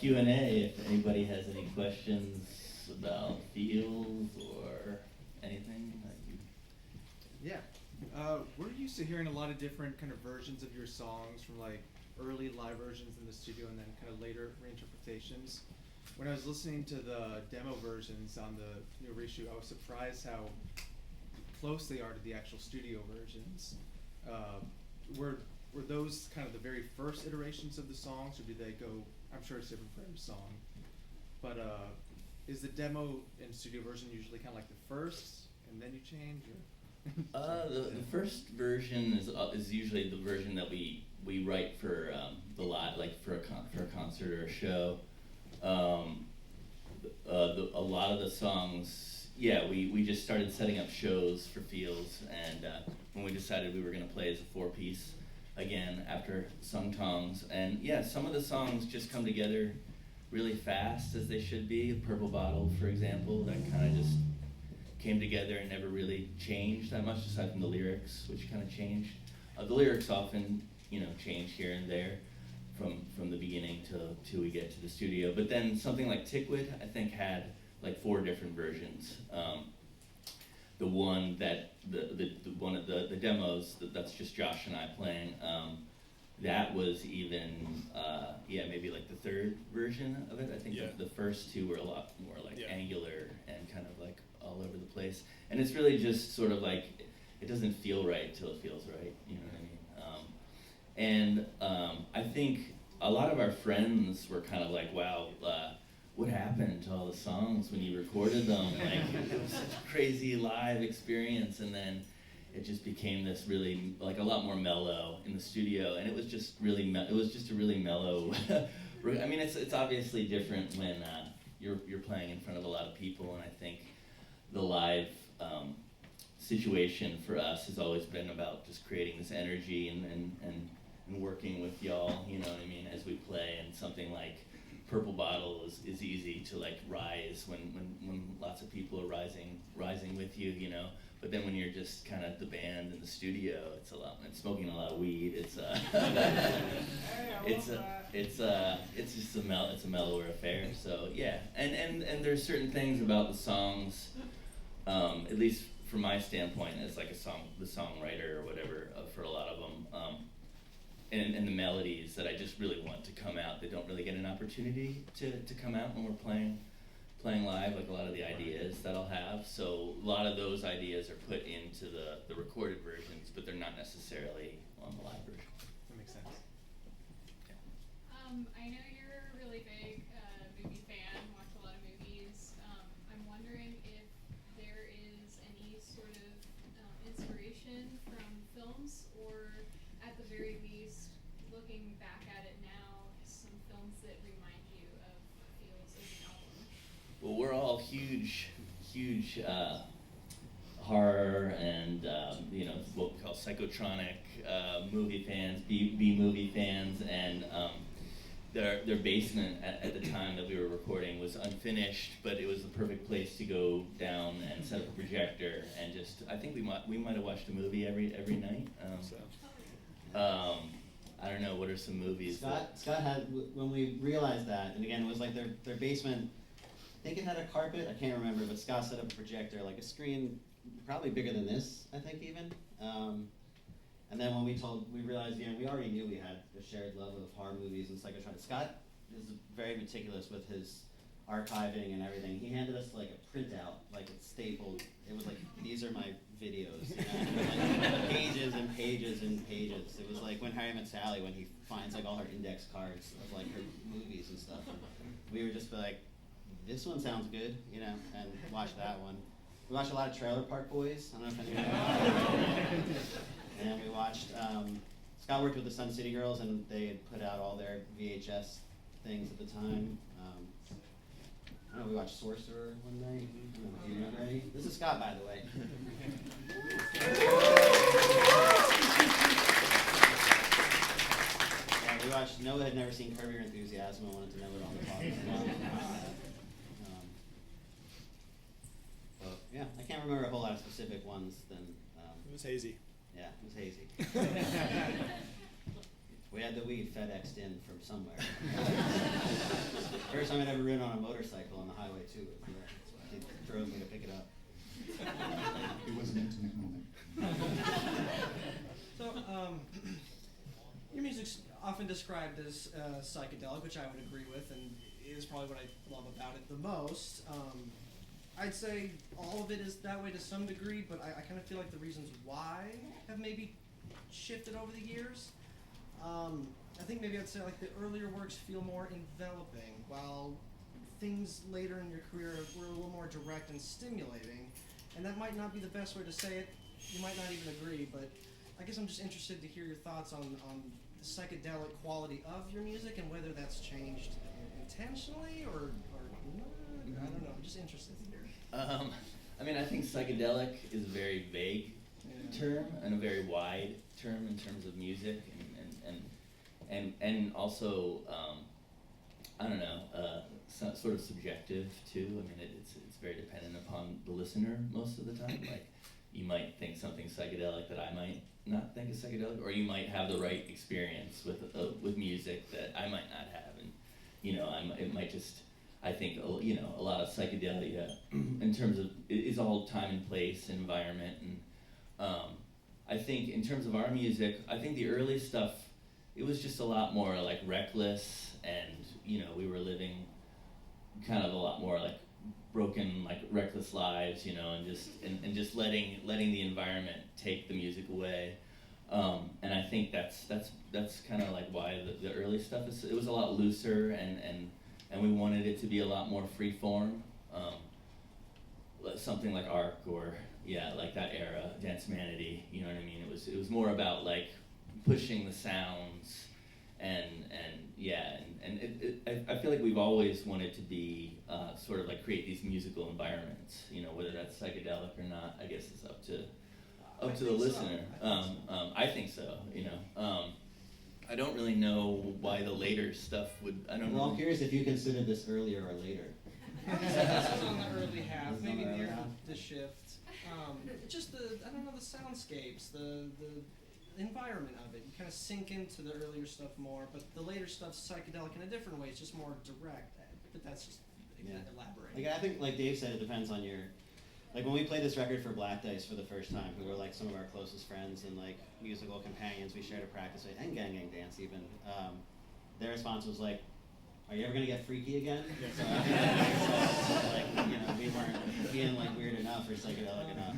Q&A if anybody has any questions about feels or anything that you. Yeah. We're used to hearing a lot of different kind of versions of your songs from like early live versions in the studio and then kind of later reinterpretations. When I was listening to the demo versions on the new reissue, I was surprised how close they are to the actual studio versions. Were those kind of the very first iterations of the songs, or did they go? I'm sure it's different for every song, but is the demo and studio version usually kind of like the first, and then you change? Or The first version is usually the version that we write for the live, like for a concert or a show. A lot of the songs, yeah, we just started setting up shows for Feels, and when we decided we were going to play as a 4-piece again after Sung Tongs, and yeah, some of the songs just come together really fast as they should be. Purple Bottle, for example, that kind of just came together and never really changed that much, aside from the lyrics, which kind of changed. The lyrics often, change here and there from the beginning till we get to the studio. But then something like Tickwit, I think, had like 4 different versions. The one that the one of the demos that's just Josh and I playing. That was even maybe like the 3rd version of it. I think the first 2 were a lot more like angular and kind of like all over the place. And it's really just sort of like it doesn't feel right till it feels right. You know what I mean? I think a lot of our friends were kind of like, wow, what happened to all the songs when you recorded them? Like, it was such a crazy live experience, and then it just became this really, like, a lot more mellow in the studio, and it was just really, it was just a really mellow. I mean, it's obviously different when you're playing in front of a lot of people, and I think the live situation for us has always been about just creating this energy and working with y'all, you know what I mean, as we play. And something like Purple Bottle is easy to like rise when lots of people are rising with you, But then when you're just kind of the band in the studio, it's smoking a lot of weed. It's just a mellower affair. So yeah, and there's certain things about the songs, at least from my standpoint as like the songwriter or whatever, for a lot of them, and the melodies that I just really want to come out. They don't really get an opportunity to come out when we're playing live, like a lot of the ideas that I'll have. So a lot of those ideas are put into the recorded versions, but they're not necessarily on the live version. That makes sense. I know you're a really big movie fan, watch a lot of movies. I'm wondering if there is any sort of inspiration from films, or at the very least, looking back at it now, some films that remind you of Feels as an album. Well, we're all huge horror and what we call psychotronic movie fans, B movie fans, and their basement at the time that we were recording was unfinished, but it was the perfect place to go down and set up a projector and just, I think we might have watched a movie every night. I don't know, what are some movies? Scott had, when we realized that, and again, it was like their basement, I think it had a carpet, I can't remember, but Scott set up a projector, like a screen probably bigger than this, I think even. And then when we realized, we already knew we had a shared love of horror movies and psychotronic. Scott is very meticulous with his archiving and everything. He handed us like a printout, like it's stapled. It was like, these are my videos. Like pages and pages and pages. It was like when Harry Met Sally, when he finds like all her index cards of like her movies and stuff. And we would just be like, this one sounds good, and watch that one. We watched a lot of Trailer Park Boys. I don't know if anyone And we watched, Scott worked with the Sun City Girls, and they had put out all their VHS things at the time. I don't know, we watched Sorcerer one night. I don't know, do you remember any? This is Scott, by the way. We watched, Noah had never seen Curb Your Enthusiasm and wanted to know what all the talk was about. But yeah, I can't remember a whole lot of specific ones then. It was hazy. Yeah, it was hazy. We be FedExed in from somewhere. First time I'd ever ridden on a motorcycle on the highway too. He drove me to pick it up. It was an intimate moment. So, your music's often described as psychedelic, which I would agree with, and is probably what I love about it the most. I'd say all of it is that way to some degree, but I kind of feel like the reasons why have maybe shifted over the years. I think maybe I'd say like the earlier works feel more enveloping, while things later in your career were a little more direct and stimulating. And that might not be the best way to say it. You might not even agree, but I guess I'm just interested to hear your thoughts on the psychedelic quality of your music and whether that's changed intentionally or not. I don't know. I'm just interested to hear. I mean, I think psychedelic is a very vague term and a very wide term in terms of music and also I don't know, sort of subjective too. I mean, it's very dependent upon the listener most of the time. Like, you might think something psychedelic that I might not think is psychedelic, or you might have the right experience with music that I might not have, and it might just. I think a lot of psychedelia in terms of is all time and place, environment, and I think in terms of our music, I think the early stuff, it was just a lot more like reckless, and we were living kind of a lot more like broken, like reckless lives, and just letting the environment take the music away, and I think that's kind of like why the early stuff it was a lot looser and we wanted it to be a lot more free form, something like Arc or like that era, Dance Humanity. You know what I mean? It was more about like pushing the sounds and I feel like we've always wanted to be sort of like create these musical environments. Whether that's psychedelic or not, I guess it's up to the listener. I think so. I don't really know why the later stuff would. I don't know. Well, I'm curious if you consider this earlier or later. I would say this was on the early half, This is maybe on the early near half? the shift. Just the soundscapes, the environment of it. You kind of sink into the earlier stuff more, but the later stuff's psychedelic in a different way. It's just more direct. But that's just elaborating. Like, I think, like Dave said, it depends on your. Like, when we played this record for Black Dice for the first time, who were like some of our closest friends and like musical companions we shared a practice with, and Gang Gang Dance even, their response was like, "Are you ever gonna get freaky again?" So I think like, we weren't being like weird enough or psychedelic enough.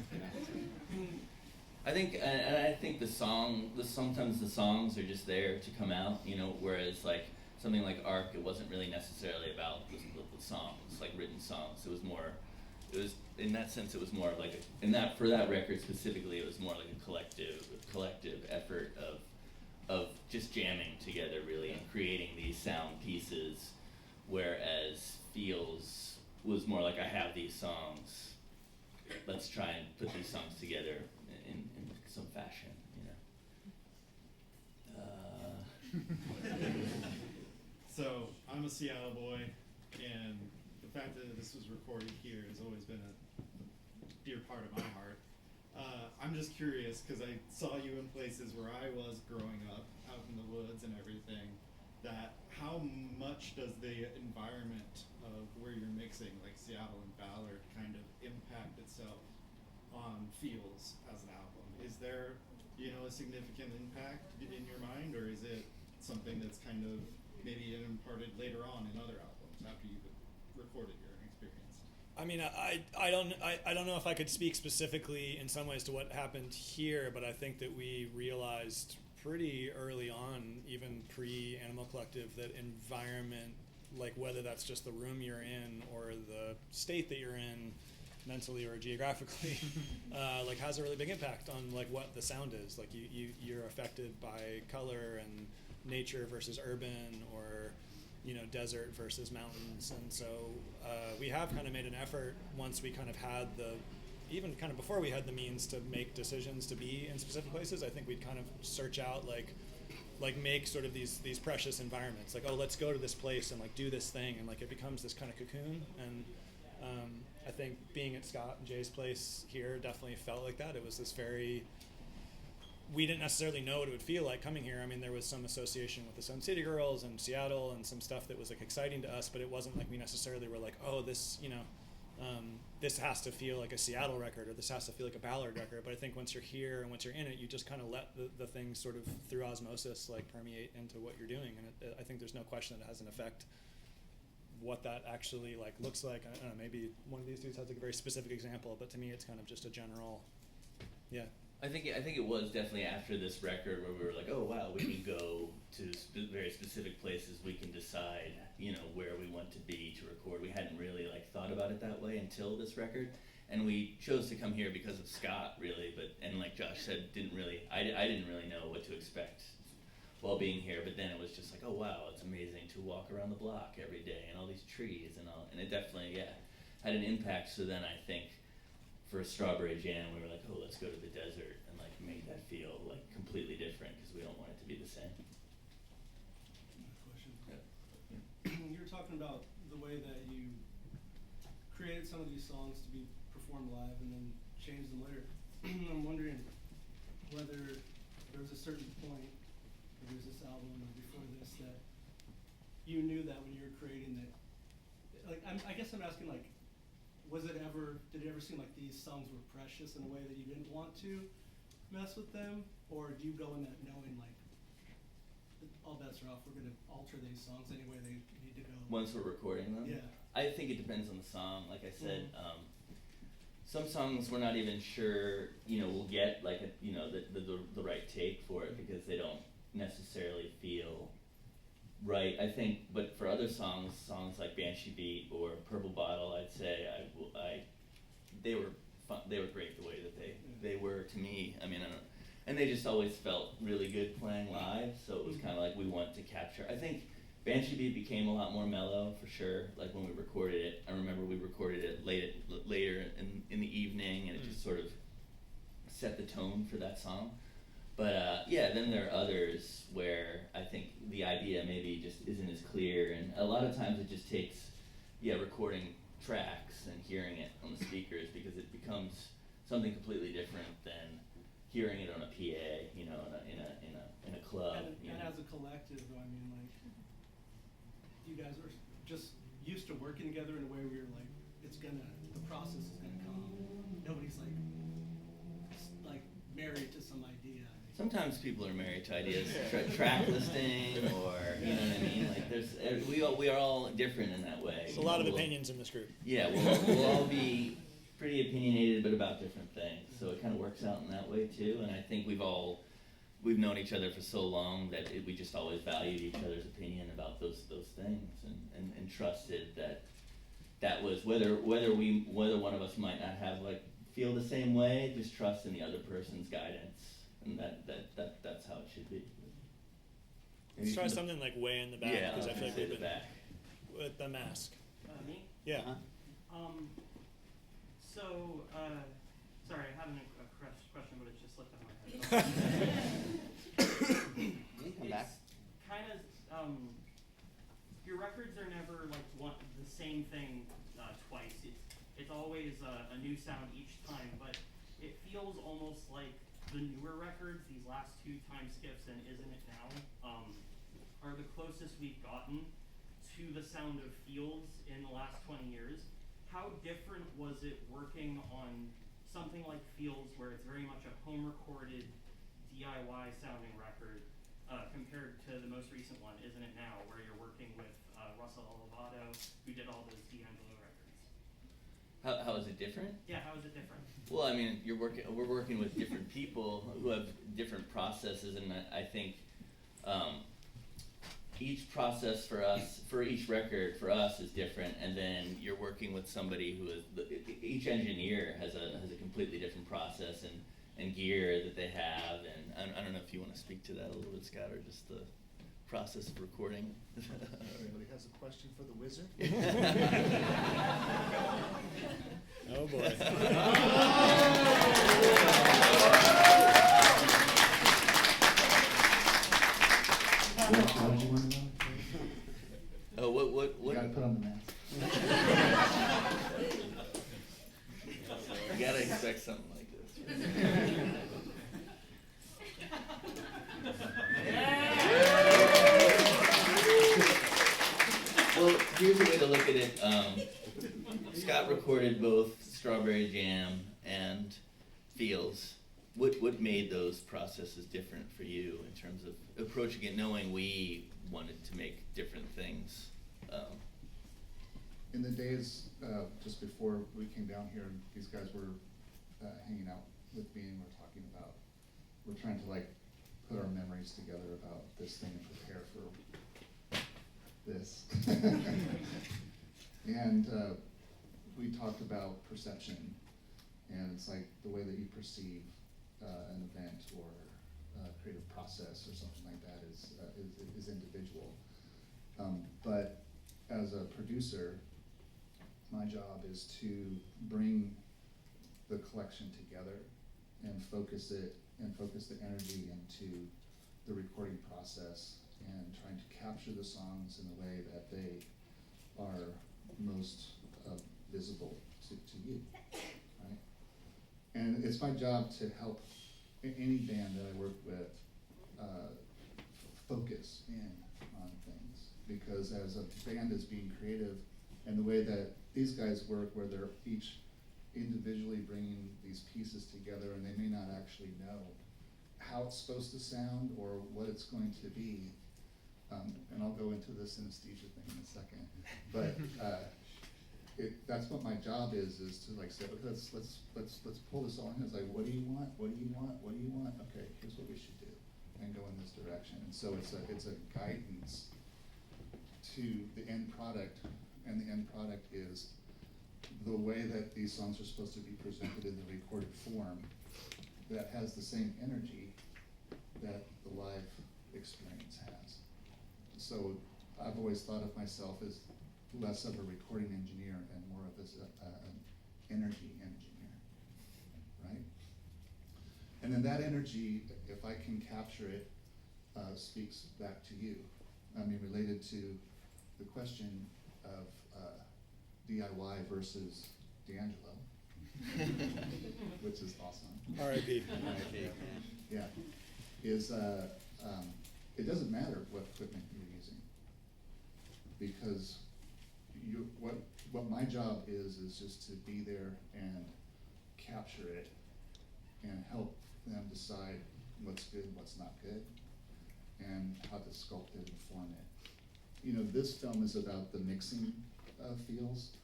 I think, and I think sometimes the songs are just there to come out, whereas like something like Arc, it wasn't really necessarily about the songs, like written songs. It was in that sense, it was more like for that record specifically, it was more like a collective effort of just jamming together really and creating these sound pieces, whereas Feels was more like, I have these songs, let's try and put these songs together in some fashion, So, I'm a Seattle boy, and the fact that this was recorded here has always been a dear part of my heart. I'm just curious, because I saw you in places where I was growing up, out in the woods and everything, that how much does the environment of where you're mixing, like Seattle and Ballard, kind of impact itself on Feels as an album? Is there, a significant impact in your mind, or is it something that's kind of maybe imparted later on in other albums after you've recorded your experience? I mean, I don't know if I could speak specifically in some ways to what happened here, but I think that we realized pretty early on, even pre-Animal Collective, that environment, like whether that's just the room you're in or the state that you're in, mentally or geographically, like has a really big impact on like what the sound is. Like you're affected by color and nature versus urban, or desert versus mountains. And so we have kind of made an effort, once we kind of had even kind of before we had the means to make decisions to be in specific places, I think we'd kind of search out like make sort of these precious environments, like, oh, let's go to this place and like do this thing, and like it becomes this kind of cocoon. And I think being at Scott and Jay's place here definitely felt like that. It was this very we didn't necessarily know what it would feel like coming here. I mean, there was some association with the Sun City Girls and Seattle and some stuff that was like exciting to us, but it wasn't like we necessarily were like, oh, this, this has to feel like a Seattle record, or this has to feel like a Ballard record. But I think once you're here and once you're in it, you just kind of let the things sort of through osmosis like permeate into what you're doing. And I think there's no question that it has an effect what that actually like looks like. I don't know, maybe one of these dudes has like a very specific example, but to me it's kind of just a general, yeah. I think it was definitely after this record where we were like, oh wow, we can go to very specific places. We can decide, where we want to be to record. We hadn't really like thought about it that way until this record, and we chose to come here because of Scott, really. And like Josh said, I didn't really know what to expect while being here. But then it was just like, oh wow, it's amazing to walk around the block every day and all these trees and it definitely had an impact. So then I think, for Strawberry Jam, we were like, oh, let's go to the desert and like make that feel like completely different because we don't want it to be the same. Question. Yeah. You were talking about the way that you created some of these songs to be performed live and then changed them later. I'm wondering whether there was a certain point, whether it was this album or before this, that you knew that when you were creating that, like, I guess I'm asking, like, did it ever seem like these songs were precious in a way that you didn't want to mess with them? Or do you go in that knowing, like, all bets are off, we're going to alter these songs any way they need to go? Once we're recording them? Yeah. I think it depends on the song. Like I said, some songs we're not even sure, we'll get like the right take for it because they don't necessarily feel right. I think, but for other songs like Banshee Beat or Purple Bottle, I'd say they were fun. They were great the way that they were to me. I mean, I don't, and they just always felt really good playing live. So it was kind of like we want to capture. I think Banshee Beat became a lot more mellow for sure. Like when we recorded it, I remember we recorded it later in the evening, and it just sort of set the tone for that song. But then there are others where I think the idea maybe just isn't as clear, and a lot of times it just takes recording tracks and hearing it on the speakers because it becomes something completely different than hearing it on a PA, in a club. And as a collective, I mean, like, you guys are just used to working together in a way where you're like, the process is gonna come. Nobody's like married to some idea. Sometimes people are married to ideas, track listing, or you know what I mean. Like we are all different in that way. There's a lot of opinions in this group. Yeah, we'll all be pretty opinionated, but about different things. So it kind of works out in that way too. And I think we've known each other for so long that we just always valued each other's opinion about those things, and trusted that was whether one of us might not have feel the same way, just trust in the other person's guidance. And that's how it should be. Maybe Let's try something like way in the back, Yeah, because I feel like we've the been back. with the mask. Me? Yeah. Sorry, I have a question, but it just slipped out of my head. You can come back. It's kind of, your records are never the same thing twice. It's always a new sound each time, but it feels almost like the newer records, these last two time skips and Isn't It Now, are the closest we've gotten to the sound of Fields in the last 20 years. How different was it working on something like Fields, where it's very much a home recorded DIY sounding record, compared to the most recent one, Isn't It Now, where you're working with Russell Olivato, who did all those D'Angelo records? How is it different? Yeah, how is it different? Well, I mean, we're working with different people who have different processes, and I think each process for each record for us is different, and then you're working with somebody who is each engineer has a completely different process and gear that they have, and I don't know if you want to speak to that a little bit, Scott, or just the process of recording. Anybody has a question for the wizard? Oh boy. What did you want to know? Oh, what? You gotta put on the mask. You gotta expect something like this. Scott recorded both Strawberry Jam and Feels. What made those processes different for you in terms of approaching it, knowing we wanted to make different things? In the days just before we came down here, and these guys were hanging out with me, and we're trying to like put our memories together about this thing and prepare for this. And we talked about perception, and it's like the way that you perceive an event or a creative process or something like that is individual. But as a producer, my job is to bring the collection together and focus the energy into the recording process and trying to capture the songs in a way that they are most visible to you, right? And it's my job to help any band that I work with focus in on things, because as a band is being creative, and the way that these guys work, where they're each individually bringing these pieces together, and they may not actually know how it's supposed to sound or what it's going to be. And I'll go into the synesthesia thing in a second, but that's what my job is to like say, okay, let's pull this all in. It's like, what do you want? What do you want? What do you want? Okay, here's what we should do, and go in this direction. And so it's a guidance to the end product, and the end product is the way that these songs are supposed to be presented in the recorded form that has the same energy that the live experience has. So I've always thought of myself as less of a recording engineer and more of as an energy engineer, right? And then that energy, if I can capture it, speaks back to you. I mean, related to the question of DIY versus D'Angelo, which is awesome. R.I.P. R.I.P. Yeah, is it doesn't matter what equipment you're using, because what my job is just to be there and capture it and help them decide what's good, what's not good, and how to sculpt it and form it. You know, this film is about the mixing of feels,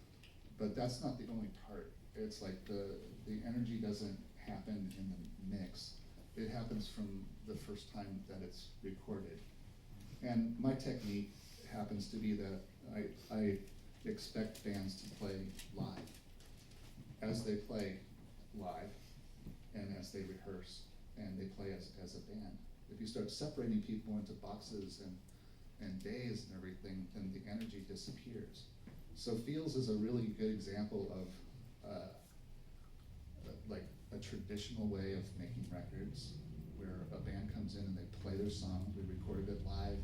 but that's not the only part. It's like the energy doesn't happen in the mix. It happens from the first time that it's recorded. And my technique happens to be that I expect bands to play live. As they play live, and as they rehearse, and they play as a band. If you start separating people into boxes and days and everything, then the energy disappears. So Feels is a really good example of like a traditional way of making records, where a band comes in and they play their song. We recorded it live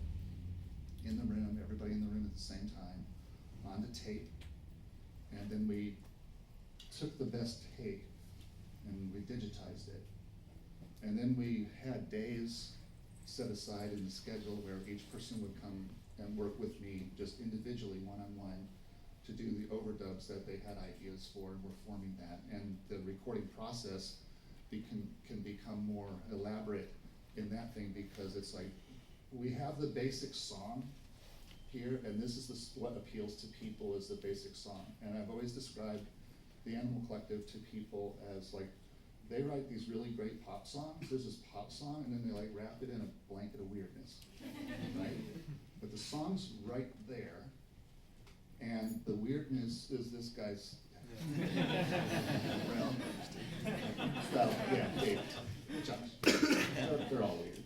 in the room, everybody in the room at the same time, on the tape, and then we took the best take and we digitized it. And then we had days set aside in the schedule where each person would come and work with me just individually, one-on-one, to do the overdubs that they had ideas for, and we're forming that. And the recording process can become more elaborate in that thing, because it's like, we have the basic song here, and this is what appeals to people is the basic song. And I've always described the Animal Collective to people as like, they write these really great pop songs. There's this pop song, and then they like wrap it in a blanket of weirdness, right? But the song's right there, and the weirdness is this guy's. Well, so yeah, Dave, Josh, they're all weird.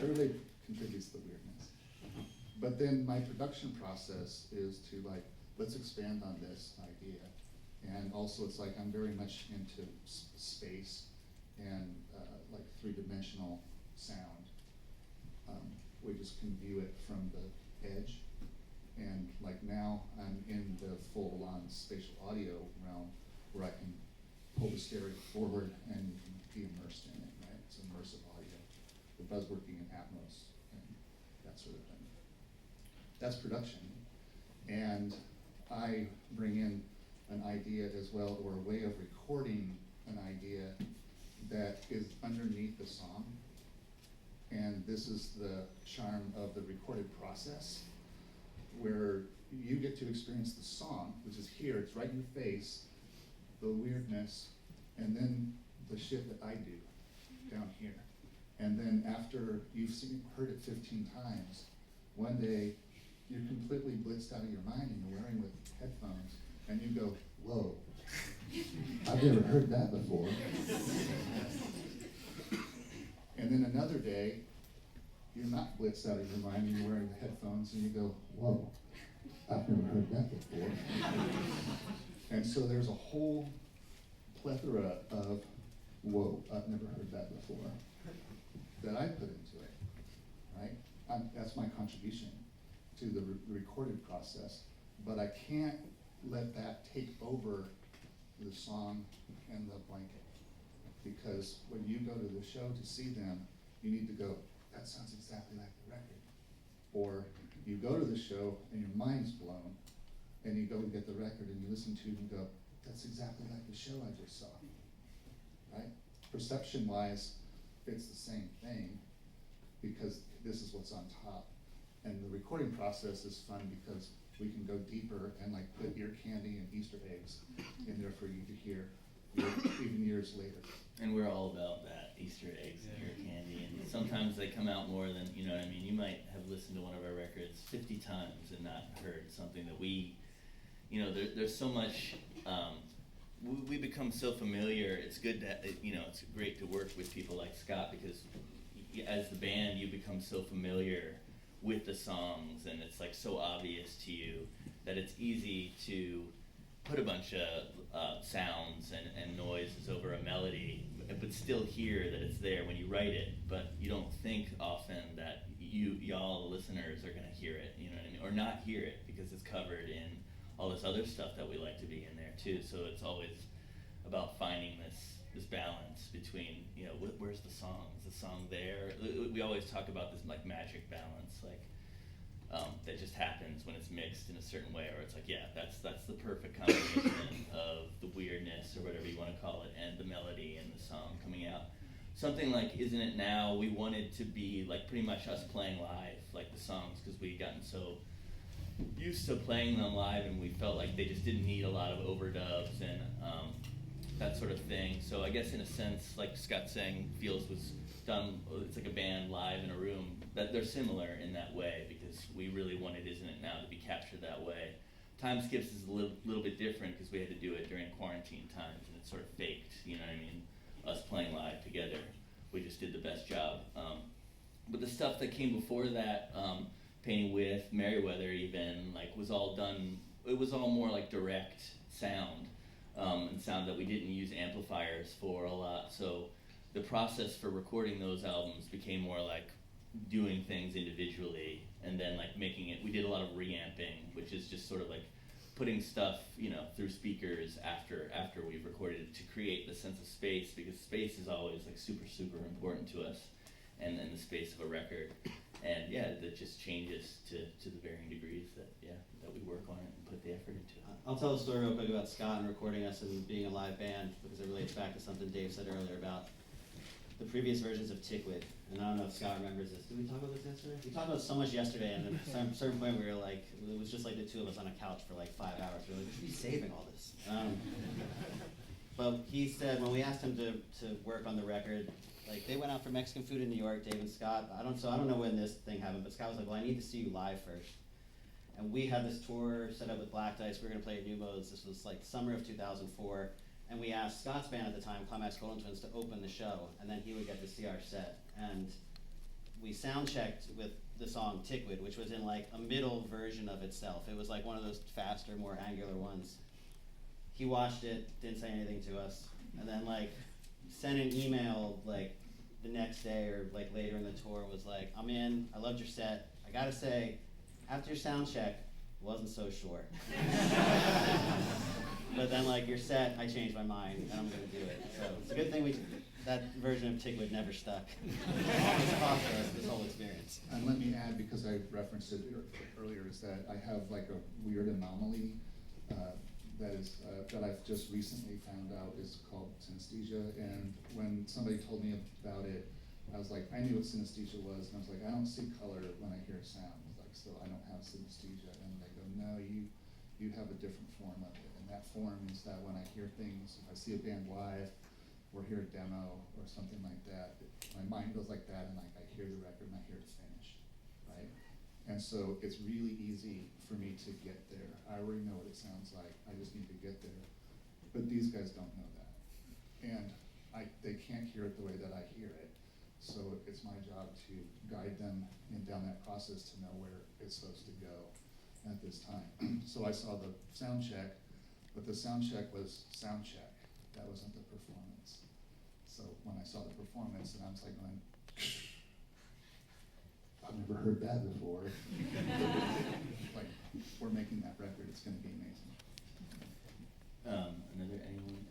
Everybody contributes to the weirdness. But then my production process is to like, let's expand on this idea. And also it's like I'm very much into space and like three-dimensional sound. We just can view it from the edge. And like now I'm in the full-on spatial audio realm, where I can pull the stereo forward and be immersed in it, right? It's immersive audio. The buzzworking in Atmos and that sort of thing. That's production. And I bring in an idea as well, or a way of recording an idea that is underneath the song. And this is the charm of the recorded process, where you get to experience the song, which is here, it's right in your face, the weirdness, and then the shit that I do down here. And then after you've heard it 15 times, one day you're completely blitzed out of your mind and you're wearing with headphones, and you go, whoa, I've never heard that before. And then another day, you're not blitzed out of your mind and you're wearing the headphones, and you go, whoa, I've never heard that before. And so there's a whole plethora of, whoa, I've never heard that before, that I put into it, right? That's my contribution to the recorded process, but I can't let that take over the song and the blanket, because when you go to the show to see them, you need to go, that sounds exactly like the record. Or you go to the show and your mind's blown, and you go and get the record and you listen to it and go, that's exactly like the show I just saw, right? Perception-wise, it's the same thing, because this is what's on top. And the recording process is fun because we can go deeper and like put ear candy and Easter eggs in there for you to hear even years later. And we're all about that, Easter eggs and ear candy, and sometimes they come out more than, you know what I mean, you might have listened to one of our records 50 times and not heard something that we, you know, there's so much, we become so familiar. It's good to, you know, it's great to work with people like Scott, because as the band, you become so familiar with the songs, and it's like so obvious to you that it's easy to put a bunch of sounds and noises over a melody, but still hear that it's there when you write it. But you don't think often that y'all, the listeners, are gonna hear it, you know what I mean, or not hear it, because it's covered in all this other stuff that we like to be in there too. So it's always about finding this balance between, you know, where's the song? Is the song there? We always talk about this like magic balance, like that just happens when it's mixed in a certain way, or it's like, yeah, that's the perfect combination of the weirdness, or whatever you want to call it, and the melody and the song coming out. Something like Isn't It Now, we wanted to be like pretty much us playing live, like the songs, because we'd gotten so used to playing them live, and we felt like they just didn't need a lot of overdubs and that sort of thing. So I guess in a sense, like Scott's saying, Feels was done, it's like a band live in a room, that they're similar in that way, because we really wanted Isn't It Now to be captured that way. Time Skips is a little bit different, because we had to do it during quarantine times, and it's sort of faked, you know what I mean, us playing live together. We just did the best job. But the stuff that came before that, Painting With, Merriweather even, like was all done, it was all more like direct sound, and sound that we didn't use amplifiers for a lot. So the process for recording those albums became more like doing things individually, and then like making it, we did a lot of reamping, which is just sort of like putting stuff, you know, through speakers after we've recorded it, to create the sense of space, because space is always like super important to us, and then the space of a record. And yeah, that just changes to the varying degrees that we work on it and put the effort into it. I'll tell a story real quick about Scott and recording us and being a live band, because it relates back to something Dave said earlier about the previous versions of Tickwood. And I don't know if Scott remembers this. Did we talk about this yesterday? We talked about so much yesterday, and at a certain point we were like, it was just like the two of us on a couch for like 5 hours. We were like, we should be saving all this. But he said, when we asked him to work on the record, like they went out for Mexican food in New York, Dave and Scott. I don't know when this thing happened, but Scott was like, well, I need to see you live first. And we had this tour set up with Black Dice. We were going to play at New Modes. This was like summer of 2004. And we asked Scott's band at the time, Climax Golden Twins, to open the show, and then he would get to see our set. And we sound checked with the song Tickwood, which was in like a middle version of itself. It was like one of those faster, more angular ones. He watched it, didn't say anything to us, and then like sent an email like the next day or like later in the tour, was like, I'm in, I loved your set. I gotta say, after your sound check, wasn't so sure. But then like your set, I changed my mind and I'm gonna do it. So it's a good thing that version of Tickwood never stuck. It's cost us this whole experience. And let me add, because I referenced it earlier, is that I have like a weird anomaly guys that I've just recently found out is called synesthesia, and when somebody told me about it, I was like, I knew what synesthesia was, and I was like, I don't see color when I hear sound, like, so I don't have synesthesia, and they go, no, you have a different form of it, and that form is that when I hear things, if I see a band live, or hear a demo, or something like that, my mind goes like that, and like I hear the record, and I hear it finished, right? And so it's really easy for me to get there. I already know what it sounds like, I just need to get there. But these guys don't know that. And they can't hear it the way that I hear it. So it's my job to guide them down that process to know where it's supposed to go at this time. So I saw the sound check, but the sound check was sound check. That wasn't the performance. So when I saw the performance, and I was like going, I've never heard that before. Like, we're making that record, it's gonna be amazing. Anyone?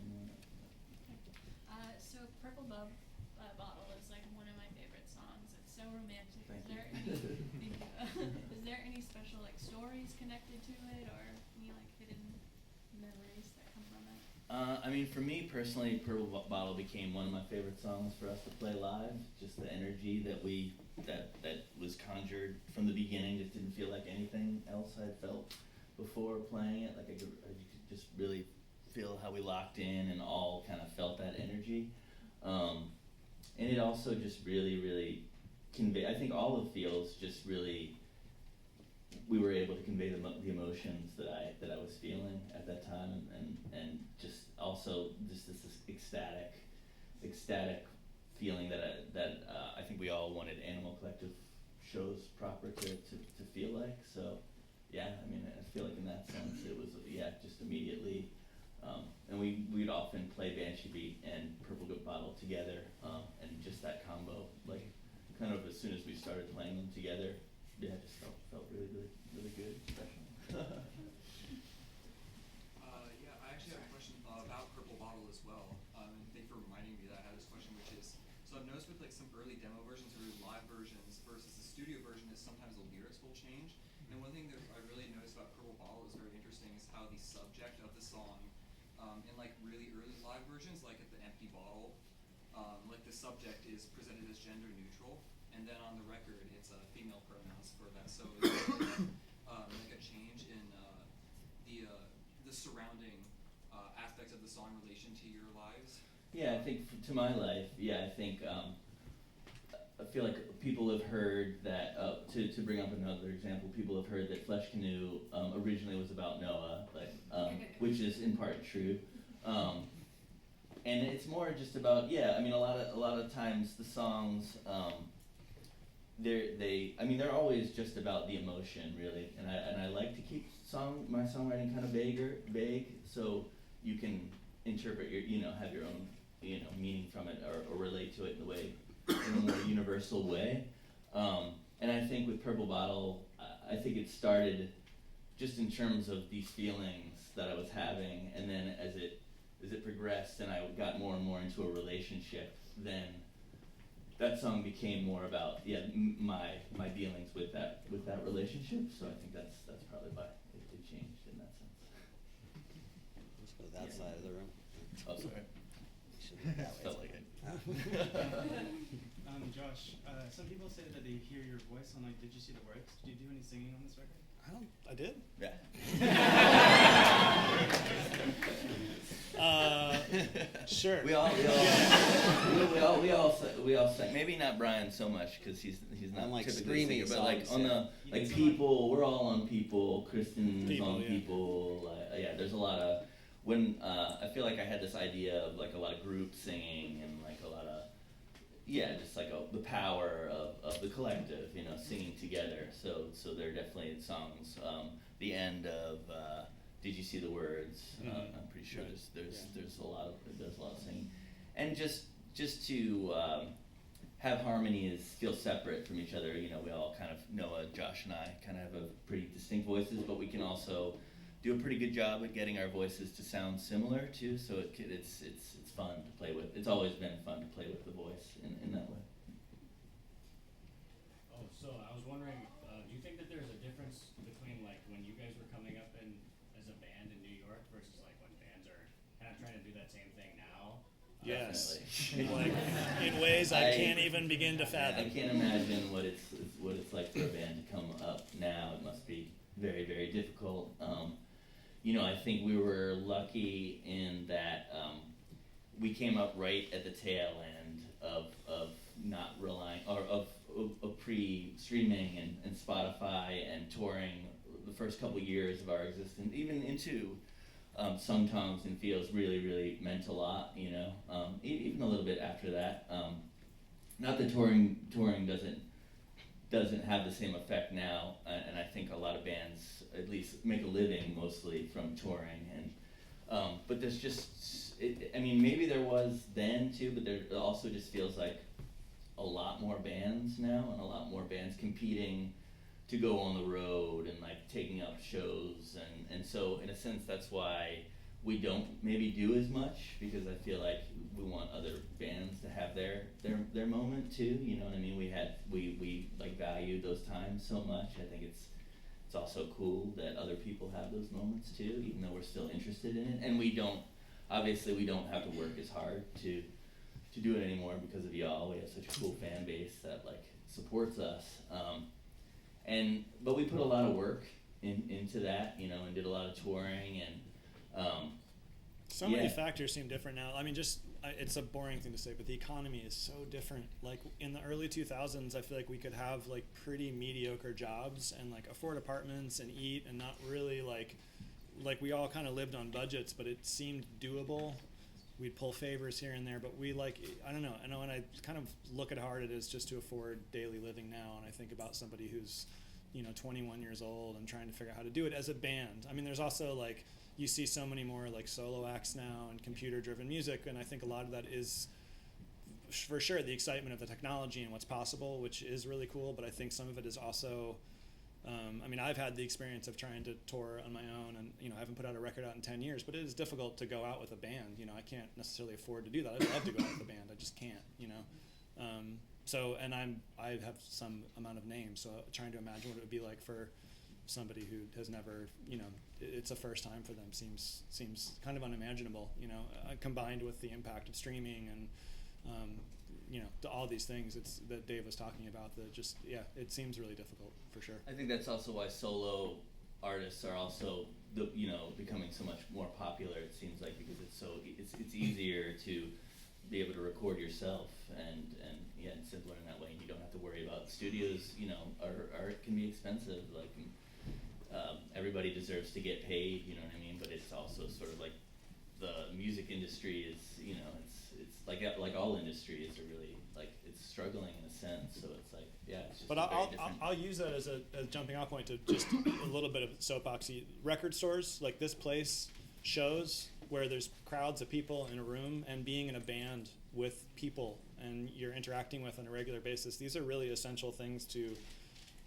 So Purple Bottle is like one of my favorite songs. It's so romantic. Thank Is you. there any, is there any special like stories connected to it, or any like hidden memories that come from it? I mean, for me personally, Purple Bottle became one of my favorite songs for us to play live. Just the energy that was conjured from the beginning just didn't feel like anything else I'd felt before playing it. Like I could just really feel how we locked in and all kind of felt that energy. And it also just really convey, I think all of Feels just really, we were able to convey the emotions that I was feeling at that time, and just also just this ecstatic feeling that I think we all wanted Animal Collective shows proper to feel like. So yeah, I mean, I feel like in that sense it was, just immediately, and we'd often play Banshee Beat and Purple Bottle together, and just that combo, like kind of as soon as we started playing them together, it just felt really good, special. Yeah, I actually have a question about Purple Bottle as well. And thank you for reminding me that I had this question, which is, so I've noticed with like some early demo versions or live versions versus the studio version is sometimes the lyrics will change. And one thing that I really noticed about Purple Bottle is very interesting is how the subject of the song, in like really early live versions, like at the Empty Bottle, like the subject is presented as gender neutral, and then on the record it's female pronouns for that. So it's like a change in the surrounding aspects of the song in relation to your lives. Yeah, I think to my life, I think I feel like people have heard that, to bring up another example, people have heard that Flesh Canoe originally was about Noah, which is in part true. And it's more just about, I mean, a lot of times the songs, they're always just about the emotion, really, and I like to keep my songwriting kind of vague, so you can interpret have your own, meaning from it, or relate to it in a more universal way. And I think with Purple Bottle, I think it started just in terms of these feelings that I was having, and then as it progressed and I got more and more into a relationship, then that song became more about my dealings with that relationship. So I think that's probably why it changed in that sense. Let's go to that side of the room. Oh, sorry. Felt like it. Josh, some people say that they hear your voice on like Did You See the Words? Did you do any singing on this record? I did. Yeah. Sure. We all sang. Maybe not Brian so much because he's not I'm like typically screaming singer, but like songs, on the like People, we're all on People. Kristen's on yeah. People. There's a lot of I feel like I had this idea of like a lot of group singing and like a lot of just like the power of the collective, singing together. So there are definitely songs. The end of Did You See the Words? I'm pretty sure there's a lot of singing, and just to have harmonies feel separate from each other. We all kind of Noah, Josh, and I kind of have a pretty distinct voices, but we can also do a pretty good job at getting our voices to sound similar too. So it's fun to play with. It's always been fun to play with the voice in that way. Oh, so I was wondering, do you think that there's a difference between like when you guys were coming up as a band in New York versus like when that same thing now? Yes. Definitely. Like in ways I can't even begin to fathom. I can't imagine what it's like for a band to come up now. It must be very, very difficult. You know, I think we were lucky in that we came up right at the tail end of not relying or of pre-streaming and Spotify and touring the first couple years of our existence, even into Sung Tongs and Feels really meant a lot, you know, even a little bit after that. Not that touring doesn't have the same effect now, and I think a lot of bands at least make a living mostly from touring, and but there's just, I mean, maybe there was then too, but there also just feels like a lot more bands now, and a lot more bands competing to go on the road and like taking up shows, and so in a sense that's why we don't maybe do as much, because I feel like we want other bands to have their moment too, you know what I mean? We like value those times so much. I think it's also cool that other people have those moments too, even though we're still interested in it, and we don't have to work as hard to do it anymore because of y'all. We have such a cool fan base that like supports us. But we put a lot of work into that, you know, and did a lot of touring, and so many factors seem different now. I mean, it's a boring thing to say, but the economy is so different. Like in the early 2000s, I feel like we could have like pretty mediocre jobs and like afford apartments and eat and not really like we all kind of lived on budgets, but it seemed doable. We'd pull favors here and there, but we like, I don't know. I know, and I kind of look at how hard it is just to afford daily living now, and I think about somebody who's, you know, 21 years old and trying to figure out how to do it as a band. I mean, there's also like, you see so many more like solo acts now and computer-driven music, and I think a lot of that is, for sure, the excitement of the technology and what's possible, which is really cool, but I think some of it is also, I mean, I've had the experience of trying to tour on my own, and, you know, I haven't put out a record out in 10 years, but it is difficult to go out with a band. You know, I can't necessarily afford to do that. I'd love to go out with a band. I just can't, you know. So, and I have some amount of names, so trying to imagine what it would be like for somebody who has never, you know, it's a first time for them seems kind of unimaginable, you know, combined with the impact of streaming and, you know, all these things that Dave was talking about, that just, yeah, it seems really difficult for sure. I think that's also why solo artists are also, you know, becoming so much more popular, it seems like, because it's easier to be able to record yourself, and yeah, it's simpler in that way, and you don't have to worry about studios, you know, art can be expensive, like, everybody deserves to get paid, you know what I mean, but it's also sort of like the music industry is, you know, it's like all industries are really, like, it's struggling in a sense, so it's like, yeah, it's just but I'll use that as a jumping off point to just a little bit of soapboxy. Record stores, like this place, shows where there's crowds of people in a room, and being in a band with people and you're interacting with on a regular basis, these are really essential things to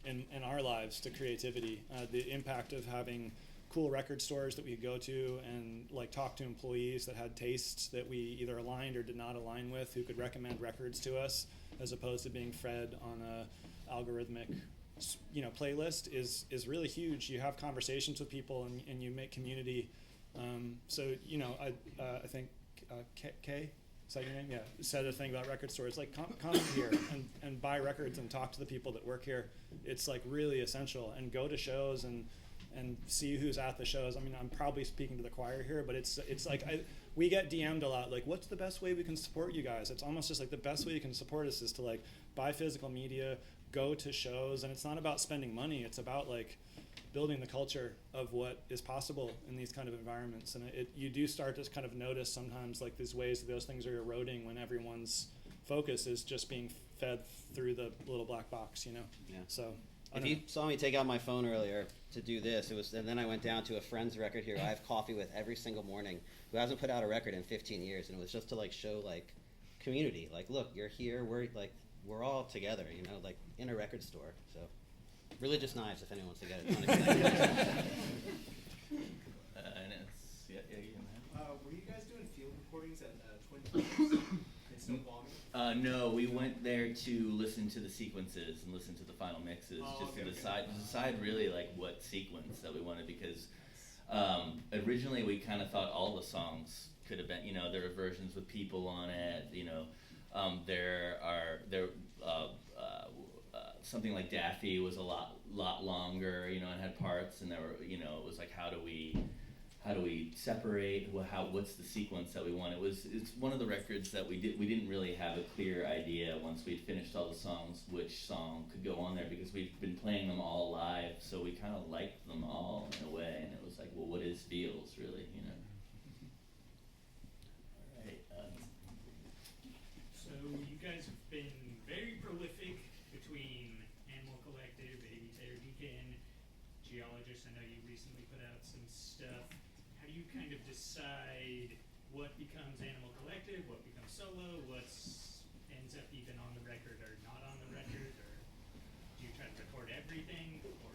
in our lives to creativity. The impact of having cool record stores that we could go to and like talk to employees that had tastes that we either aligned or did not align with, who could recommend records to us, as opposed to being fed on a algorithmic, you know, playlist is really huge. You have conversations with people and you make community. So, you know, I think Kay, is that your name? Yeah, said a thing about record stores. Like, come here and buy records and talk to the people that work here. It's like really essential. And go to shows and see who's at the shows. I mean, I'm probably speaking to the choir here, but it's like we get DM'd a lot. Like, what's the best way we can support you guys? It's almost just like the best way you can support us is to like buy physical media, go to shows, and it's not about spending money. It's about like building the culture of what is possible in these kind of environments. And you do start to kind of notice sometimes like these ways that those things are eroding when everyone's focus is just being fed through the little black box, you know? Yeah. So, if you saw me take out my phone earlier to do this, and then I went down to a friend's record here I have coffee with every single morning, who hasn't put out a record in 15 years, and it was just to like show like community, like, look, you're here, we're all together, you know, like in a record store. So Religious Knives, if anyone wants to get it. And it's, yeah, were you guys doing field recordings at Twin Peaks in Snoqualmie? No, we went there to listen to the sequences and listen to the final mixes, just to decide really like what sequence that we wanted, because Originally, we kind of thought all the songs could have been, there were versions with people on it, something like Daffy was a lot longer, and had parts, and there were, it was like, how do we separate, what's the sequence that we want? It's one of the records that we didn't really have a clear idea once we'd finished all the songs, which song could go on there, because we've been playing them all live, so we kind of liked them all in a way, and it was like, well, what is Feels, really, All right. So you guys have been very prolific between Animal Collective, A.B. Taylor Deacon, Geologist. I know you recently put out some stuff. How do you kind of decide what becomes Animal Collective, what becomes solo, what ends up even on the record or not on the record, or do you try to record everything, or?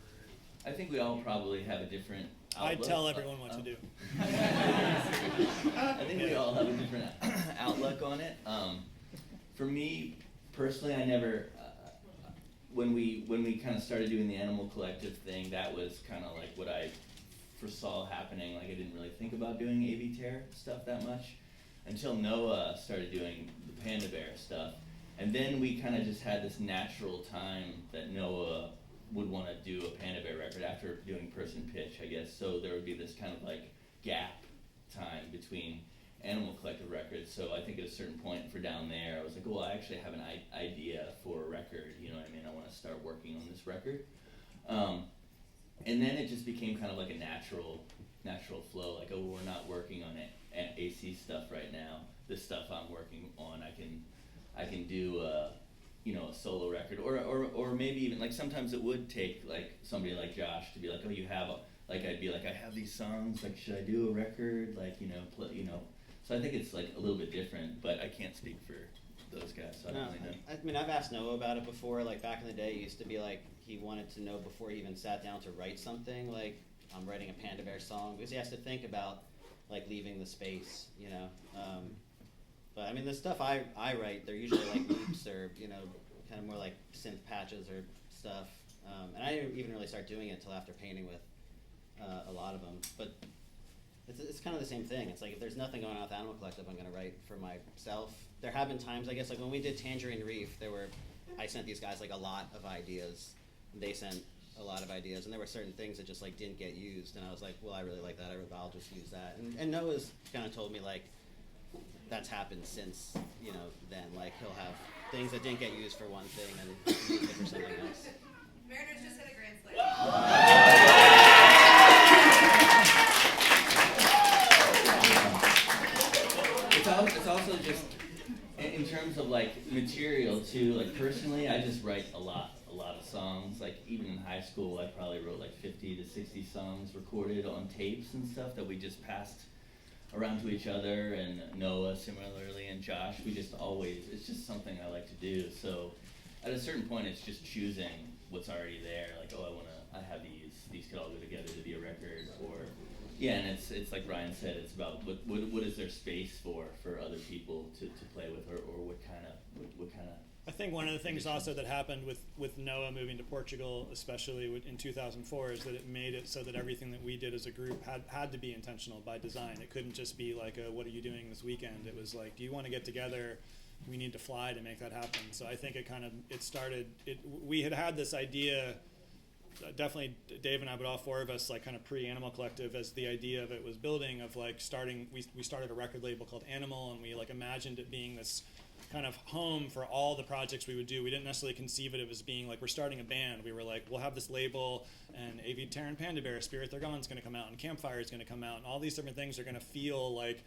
I think we all probably have a different outlook. I tell everyone what to do. I think we all have a different outlook on it. For me, personally, I never, when we kind of started doing the Animal Collective thing, that was kind of like what I foresaw happening. Like, I didn't really think about doing A.B. Terror stuff that much until Noah started doing the Panda Bear stuff. And then we kind of just had this natural time that Noah would want to do a Panda Bear record after doing Person Pitch, I guess. So there would be this kind of like gap time between Animal Collective records. So I think at a certain point for Down There, I was like, well, I actually have an idea for a record, you know what I mean? I want to start working on this record. And then it just became kind of like a natural flow, like, oh, we're not working on AC stuff right now. This stuff I'm working on, I can do a solo record, or maybe even, like, sometimes it would take like somebody like Josh to be like, oh, you have I'd be like, I have these songs, like, should I do a record, like, so I think it's like a little bit different, but I can't speak for those guys, so I don't really know. I mean, I've asked Noah about it before. Like, back in the day, it used to be like he wanted to know before he even sat down to write something, like, I'm writing a Panda Bear song, because he has to think about, like, leaving the space, but I mean, the stuff I write, they're usually like loops or, kind of more like synth patches or stuff, and I didn't even really start doing it until after painting with a lot of them, but it's kind of the same thing. It's like, if there's nothing going on with Animal Collective, I'm going to write for myself. There have been times, I guess, like when we did Tangerine Reef, I sent these guys like a lot of ideas, and they sent a lot of ideas, and there were certain things that just like didn't get used, and I was like, well, I really like that, I'll just use that. And Noah's kind of told me, like, that's happened since, then, like, he'll have things that didn't get used for one thing and use it for something else. Mariners just hit a grand slam. It's also just, in terms of like material too, like personally, I just write a lot of songs. Like, even in high school, I probably wrote like 50 to 60 songs recorded on tapes and stuff that we just passed around to each other, and Noah similarly, and Josh. It's just something I like to do. So at a certain point, it's just choosing what's already there. Like, oh, I have these could all go together to be a record, or, yeah, and it's like Ryan said, it's about what is there space for other people to play with, or what kind of. I think one of the things also that happened with Noah moving to Portugal, especially in 2004, is that it made it so that everything that we did as a group had to be intentional by design. It couldn't just be like, what are you doing this weekend? It was like, do you want to get together? We need to fly to make that happen. So I think we had this idea, definitely Dave and I, but all four of us, like, kind of pre-Animal Collective, as the idea of it was building, of like we started a record label called Animal, and we like imagined it being this kind of home for all the projects we would do. We didn't necessarily conceive it as being like, we're starting a band. We were like, we'll have this label, and A.V. Terror and Panda Bear, Spirit They're Gone's going to come out, and Campfire is going to come out, and all these different things are going to feel like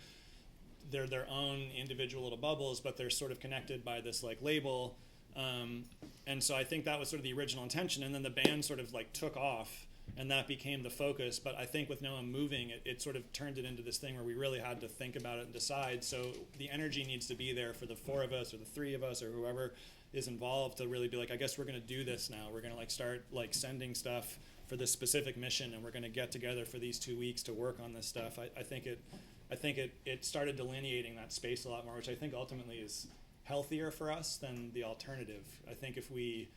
they're their own individual little bubbles, but they're sort of connected by this like label. And so I think that was sort of the original intention, and then the band sort of like took off, and that became the focus. But I think with Noah moving, it sort of turned it into this thing where we really had to think about it and decide. So the energy needs to be there for the four of us or the three of us or whoever is involved to really be like, I guess we're going to do this now. We're going to like start like sending stuff for this specific mission, and we're going to get together for these 2 weeks to work on this stuff. I think it started delineating that space a lot more, which I think ultimately is healthier for us than the alternative. I think if we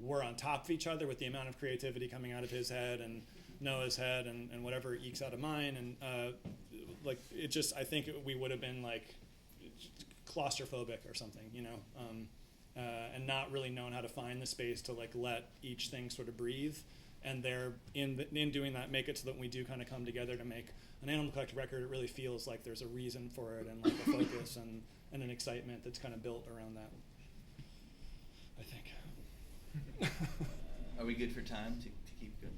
were on top of each other with the amount of creativity coming out of his head and Noah's head and whatever ekes out of mine, and like it just, I think we would have been like claustrophobic or something, you know, and not really known how to find the space to like let each thing sort of breathe. And they're in doing that, make it so that when we do kind of come together to make an Animal Collective record, it really feels like there's a reason for it and like a focus and an excitement that's kind of built around that, I think. Are we good for time to keep going?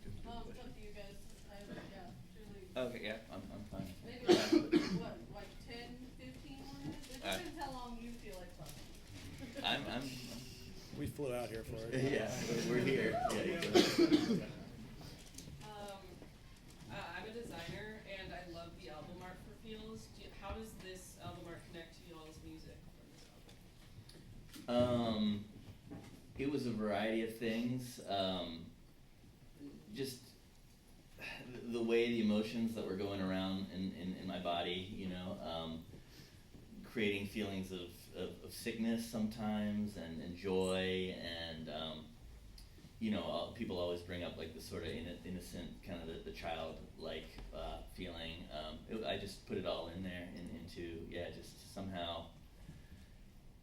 It's up to you guys. Yeah, really. Okay, yeah, I'm fine. Maybe what, like 10, 15 more minutes? It depends how long you feel like talking. I'm We flew out here for it. yeah, we're here. Yeah, I'm a designer, and I love the album art for Feels. How does this album art connect to y'all's music from this album? It was a variety of things. Just the way the emotions that were going around in my body, you know, creating feelings of sickness sometimes and joy and you know, people always bring up like the sort of innocent kind of the childlike feeling. I just put it all in there into just somehow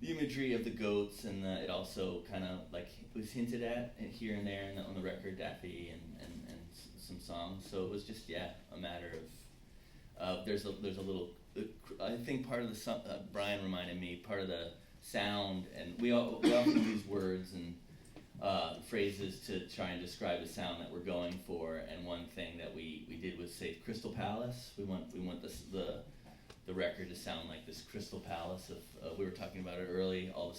the imagery of the goats, and it also kind of like was hinted at here and there on the record, Daffy and some songs. So it was just a matter of there's a little. I think part of the Brian reminded me, part of the sound, and we often use words and phrases to try and describe the sound that we're going for. And one thing that we did was say Crystal Palace. We want the record to sound like this Crystal Palace of we were talking about it early. All the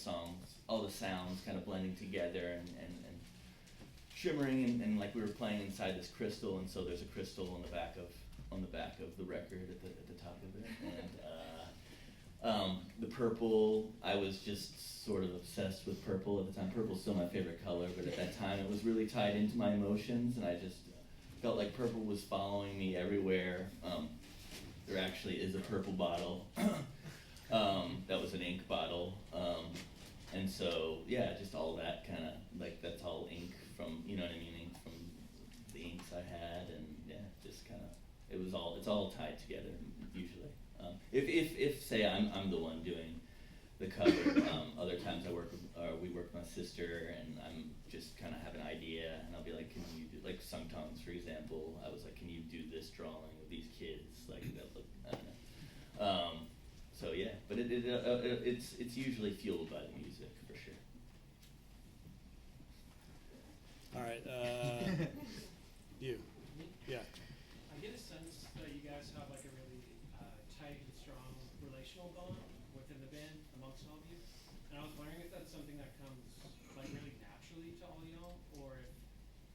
sounds kind of blending together and shimmering and like we were playing inside this crystal. And so there's a crystal on the back of the record at the top of it, and the purple. I was just sort of obsessed with purple at the time. Purple's still my favorite color, but at that time it was really tied into my emotions, and I just felt like purple was following me everywhere. There actually is a purple bottle that was an ink bottle, and so just all that kind of like that's all ink from, you know what I mean, ink from the inks I had, and just kind of. It's all tied together usually. If say I'm the one doing the cover, other times we work with my sister, and I'm just kind of have an idea, and I'll be like, can you do like Sung Tongs, for example? I was like, can you do this drawing of these kids like that look? I don't know. So but it's usually fueled by the music for sure. All right, you, yeah. I get a sense that you guys have like a really tight and strong relational bond within the band amongst all of you, and I was wondering if that's something that comes like really naturally to all y'all, or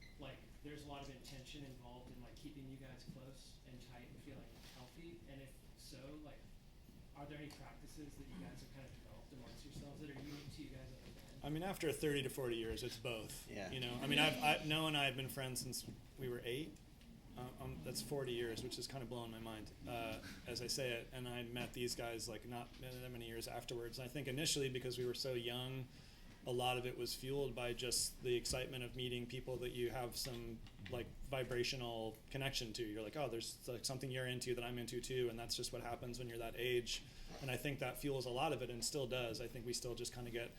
if like there's a lot of intention involved in like keeping you guys close and tight and feeling healthy, and if so, like are there any practices that you guys have kind of developed amongst yourselves that are unique to you guys as a band? I mean, after 30 to 40 years, it's both. Yeah. You know, I mean, Noah and I have been friends since we were 8. That's 40 years, which is kind of blowing my mind as I say it. And I met these guys like not that many years afterwards. And I think initially because we were so young, a lot of it was fueled by just the excitement of meeting people that you have some like vibrational connection to. You're like, oh, there's like something you're into that I'm into too, and that's just what happens when you're that age. And I think that fuels a lot of it, and still does. I think we still just kind of get,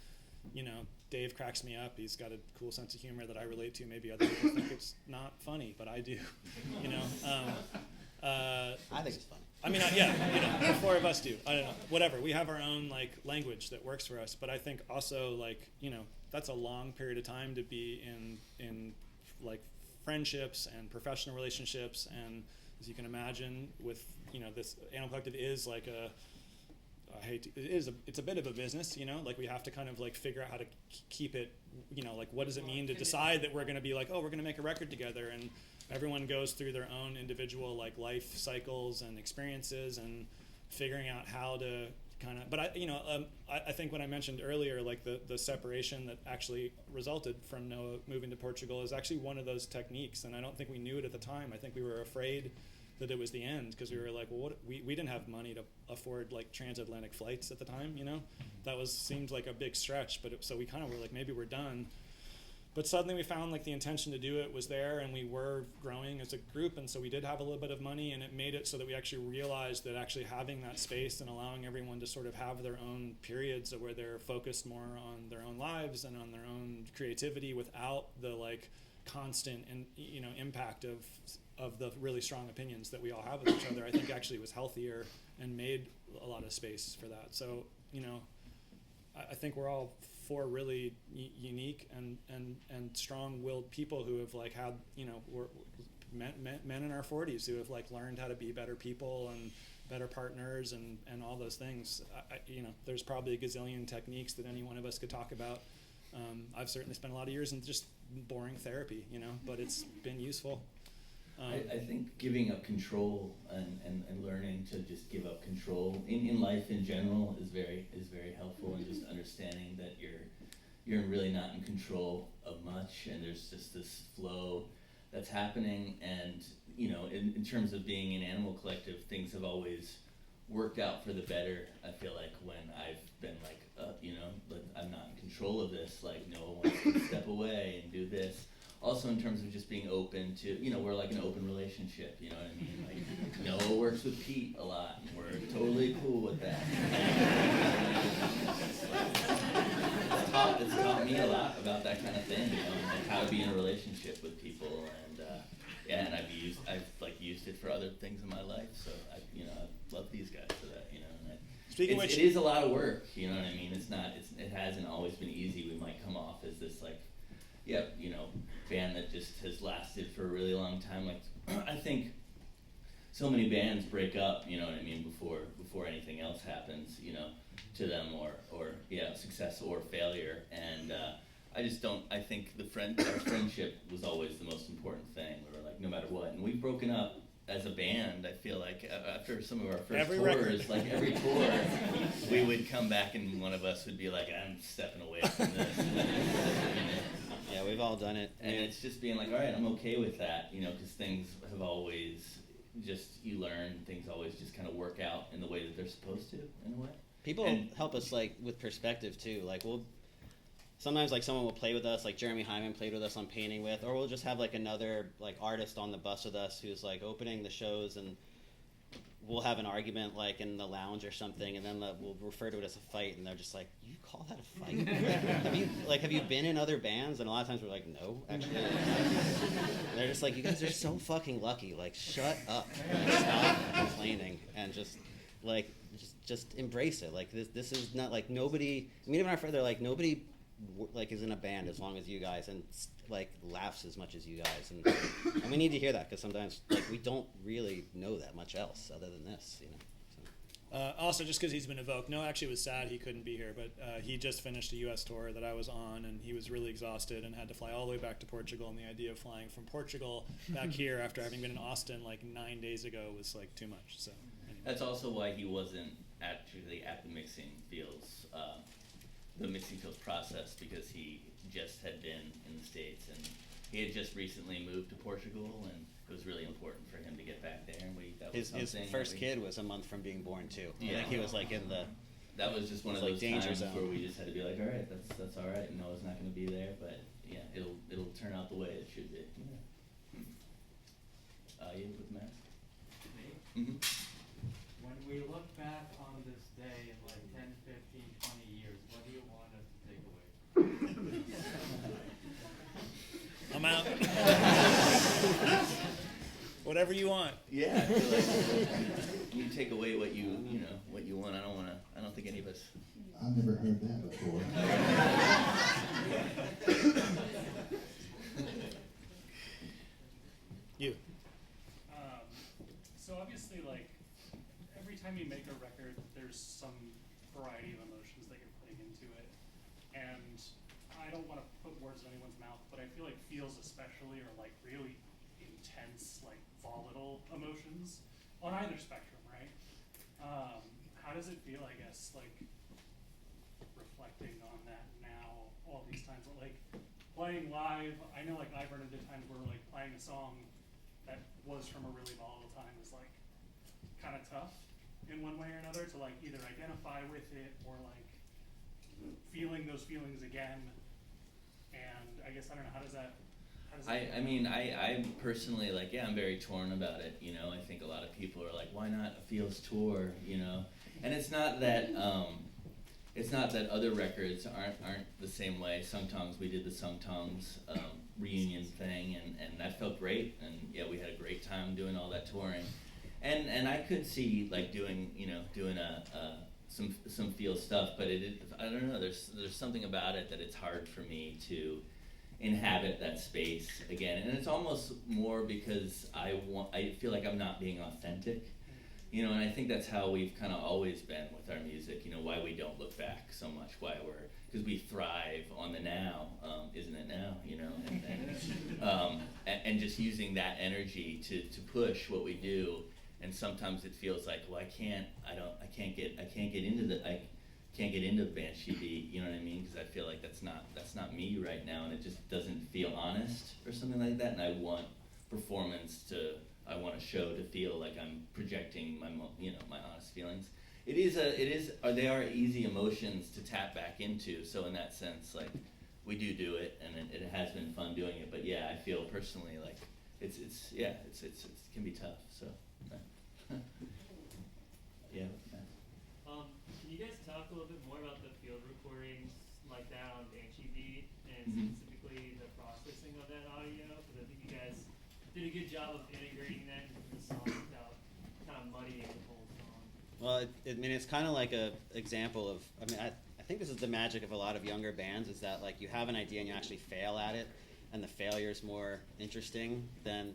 you know, Dave cracks me up. He's got a cool sense of humor that I relate to. Maybe other people think it's not funny, but I do. You know, I think it's funny. I mean, you know, the four of us do. I don't know, whatever. We have our own like language that works for us. But I think also like, you know, that's a long period of time to be in like friendships and professional relationships, and as you can imagine, with, you know, this Animal Collective is like it's a bit of a business, you know, like we have to kind of like figure out how to keep it, you know, like what does it mean to decide that we're going to be like, oh, we're going to make a record together, and everyone goes through their own individual like life cycles and experiences and figuring out how to kind of, but I think when I mentioned earlier, like the separation that actually resulted from Noah moving to Portugal is actually one of those techniques, and I don't think we knew it at the time. I think we were afraid that it was the end, because we were like, well, we didn't have money to afford like transatlantic flights at the time, you know. That seemed like a big stretch, but so we kind of were like, maybe we're done. but suddenly we found like the intention to do it was there, and we were growing as a group, and so we did have a little bit of money, and it made it so that we actually realized that actually having that space and allowing everyone to sort of have their own periods where they're focused more on their own lives and on their own creativity without the like constant and impact of the really strong opinions that we all have with each other, I think actually was healthier and made a lot of space for that. So I think we're all four really unique and strong-willed people who have like had we're men in our 40s who have like learned how to be better people and better partners and all those things. There's probably a gazillion techniques that any one of us could talk about. I've certainly spent a lot of years in just boring therapy, but it's been useful. I think giving up control and learning to just give up control in life in general is very helpful, and just understanding that you're really not in control of much, and there's just this flow that's happening. And in terms of being an Animal Collective, things have always worked out for the better. I feel like when I've been like I'm not in control of this, like no one wants to step away and do this. Also in terms of just being open to, we're like an open relationship, you know what I mean? Like Noah works with Pete a lot, and we're totally cool with that. It's taught me a lot about that kind of thing, like how to be in a relationship with people, and I've used it for other things in my life. So I love these guys for that, And Speaking of which, it is a lot of work, you know what I mean? It hasn't always been easy. We might come off as this like, band that just has lasted for a really long time. Like I think so many bands break up, you know what I mean, before anything else happens, to them or success or failure. And I think our friendship was always the most important thing. We were like, no matter what. And we've broken up as a band. I feel like after some of our first tours, like every tour, we would come back and one of us would be like, I'm stepping away from this. Yeah, we've all done it. And it's just being like, all right, I'm okay with that, because things have always you learn, things always just kind of work out in the way that they're supposed to, in a way. People help us, like, with perspective, too. Like, sometimes, like, someone will play with us, like Jeremy Hyman played with us on Painting With, or we'll just have, like, another, like, artist on the bus with us who's, like, opening the shows, and we'll have an argument, like, in the lounge or something, and then we'll refer to it as a fight, and they're just like, you call that a fight? have you been in other bands? And a lot of times we're like, no, actually. They're just like, you guys are so fucking lucky. Like, shut up. Like, stop complaining, and just embrace it. Like, this is not, like, nobody, I mean, even our friends, they're like, nobody, like, is in a band as long as you guys, and like laughs as much as you guys, and we need to hear that, because sometimes like we don't really know that much else other than this, So. Also, just because he's been evoked, Noah actually was sad he couldn't be here, but he just finished a U.S. tour that I was on, and he was really exhausted and had to fly all the way back to Portugal, and the idea of flying from Portugal back here after having been in Austin like 9 days ago was like too much. So anyway. That's also why he wasn't actually at the Mixing Fields process, because he just had been in the States, and he had just recently moved to Portugal, and it was really important for him to get back there. And his first kid was a month from being born too. Yeah. I think he was like in the. That was just one of like those danger times zone. where we just had to be like, all right, that's all right. Noah's not going to be there, but yeah, it'll turn out the way it should be. Yeah. You with Matt? Mm-hmm. When we look back on this day in like 10, 15, 20 years, what do you want us to take away? I'm out. Whatever you want. Yeah, I feel like you take away what you want. I don't think any of us. I've never heard that before. You. So obviously, like, every time you make a record, there's some variety of emotions that you're putting into it. And I don't want to put words in anyone's mouth, but I feel like Feels especially are like really intense, like volatile emotions on either spectrum, right? How does it feel, I guess, like reflecting on that now, all these times, like playing live? I know, like, I've run into times where like playing a song that was from a really volatile time is like kind of tough in one way or another to like either identify with it or like feeling those feelings again. And I guess I don't know, how does that I mean, I personally, like, yeah, I'm very torn about it, you know. I think a lot of people are like, why not a Feels tour, you know? And it's not that other records aren't the same way. Sungtongs, we did the Sungtongs reunion thing, and that felt great, and yeah, we had a great time doing all that touring. And I could see, like, doing some Feels stuff, but I don't know, there's something about it that it's hard for me to inhabit that space again, and it's almost more because I feel like I'm not being authentic, you know, and I think that's how we've kind of always been with our music, you know, why we don't look back so much, because we thrive on the now, isn't it now, you know, and just using that energy to push what we do, and sometimes it feels like, well, I can't get into the Banshee beat, you know what I mean? Because I feel like that's not me right now, and it just doesn't feel honest or something like that. And I want a show to feel like I'm projecting my honest feelings. They are easy emotions to tap back into. So in that sense, like, we do it, and it has been fun doing it. But yeah, I feel personally like it can be tough. So yeah. Can you guys talk a little bit more about the field recordings like that on Banshee Beat, and specifically the processing of that audio? Because I think you guys did a good job of integrating that into the song without kind of muddying the whole song. Well, I mean, it's kind of like a example of, I think this is the magic of a lot of younger bands, is that, like, you have an idea and you actually fail at it, and the failure is more interesting than,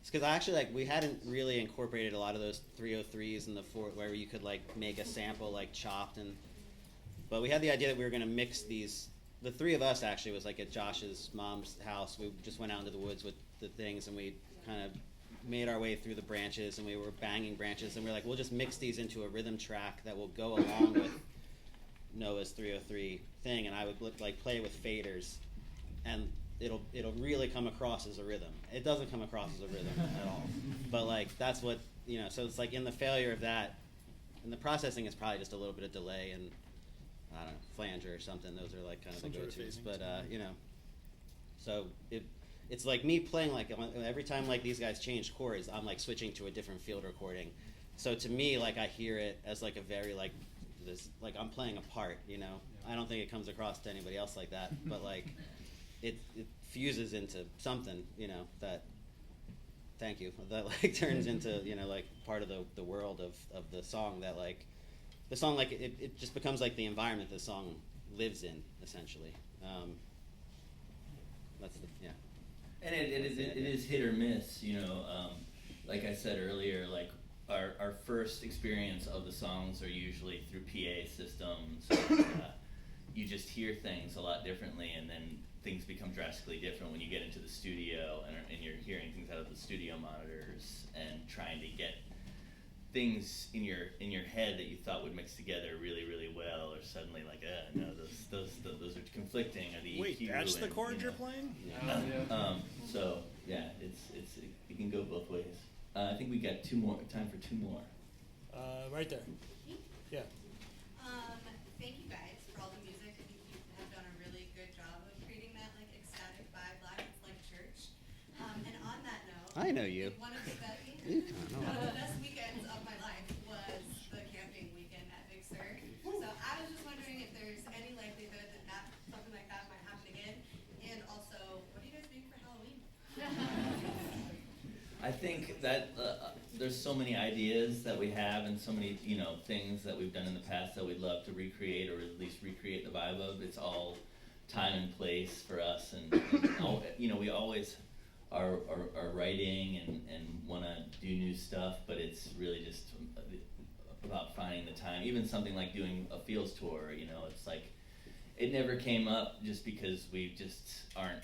because we hadn't really incorporated a lot of those 303s and the four, where you could, like, make a sample, like, chopped, but we had the idea that we were going to mix these. The three of us actually was, like, at Josh's mom's house. We just went out into the woods with the things, and we kind of made our way through the branches, and we were banging branches, and we were like, we'll just mix these into a rhythm track that will go along with Noah's 303 thing, and I would play with faders, and it'll really come across as a rhythm. It doesn't come across as a rhythm at all, but, like, that's what, you know, so it's like in the failure of that, and the processing is probably just a little bit of delay and, I don't know, flanger or something. Those are, like, kind of the go-tos, but you know, so it's like me playing, like, every time, like, these guys change chords, I'm, like, switching to a different field recording. So to me, like, I hear it as, like, a very, like, this, like, I'm playing a part, you know. I don't think it comes across to anybody else like that, but, like, it fuses into something, you know, that, thank you, that, like, turns into, you know, like, part of the world of the song, that, like, the song, like, it just becomes, like, the environment the song lives in, essentially. That's the, yeah. And it is hit or miss, you know. Like I said earlier, like, our first experience of the songs are usually through PA systems. And, you just hear things a lot differently, and then things become drastically different when you get into the studio and you're hearing things out of the studio monitors and trying to get things in your head that you thought would mix together really, really well, or suddenly, like, no, those are conflicting, or the Wait, EQ. that's the chord you know. you're playing? So yeah, it can go both ways. I think we got time for two more. Right there. Yeah. Thank you guys for all the music. I think you have done a really good job of creating that, like, ecstatic vibe, like church. And on that note, I know you. One of the best weekends of my life was the camping weekend at Big Sur. So I was just wondering if there's any likelihood that something like that might happen again. And also, what are you guys doing for Halloween? I think that there's so many ideas that we have, and so many, you know, things that we've done in the past that we'd love to recreate, or at least recreate the vibe of. It's all time and place for us, and you know, we always are writing and want to do new stuff, but it's really just about finding the time. Even something like doing a Feels tour, you know, it's like it never came up just because we just aren't.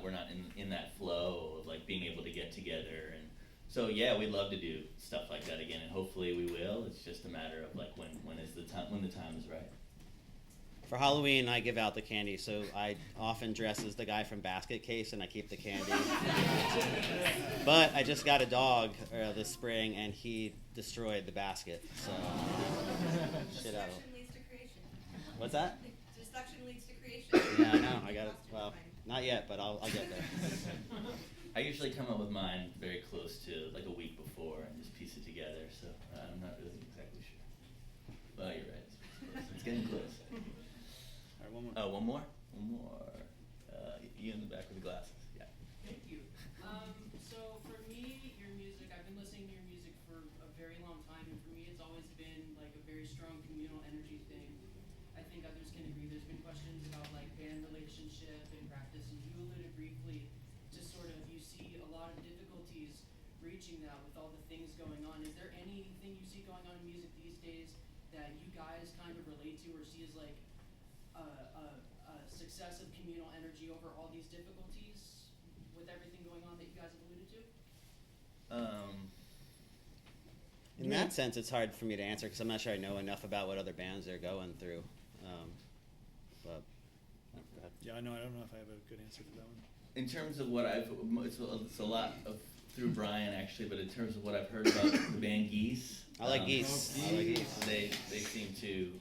We're not in that flow of, like, being able to get together. And so yeah, we'd love to do stuff like that again, and hopefully we will. It's just a matter of, like, when the time is right. For Halloween, I give out the candy, so I often dress as the guy from Basket Case, and I keep the candy. But I just got a dog this spring, and he destroyed the basket. So shit out of it. Destruction leads to creation. What's that? Destruction leads to creation. creation. Yeah, I know. I got it. Well, not yet, but I'll get there. I usually come up with mine very close to like a week before and just piece it together. So I'm not really exactly sure. Well, you're right. It's getting close. All right, one more. Oh, one more. One more. You in the back with the glasses. Yeah. Thank you. So for me, your music, I've been listening to your music for a very long time, and for me, it's always been like a very strong communal energy thing. I think others can agree. There's been questions about like band relationship and practice, and you alluded briefly to sort of you see a lot of difficulties reaching that with all the things going on. Is there anything you see going on in music these days that you guys kind of relate to or see as like a success of communal energy over all these difficulties with everything going on that you guys have alluded to? In that sense, it's hard for me to answer because I'm not sure I know enough about what other bands are going through. But go ahead. Yeah, I don't know if I have a good answer for that one. In terms of what it's a lot of through Brian actually, but in terms of what I've heard about the band Geese. I like Geese. I like Geese. They seem to.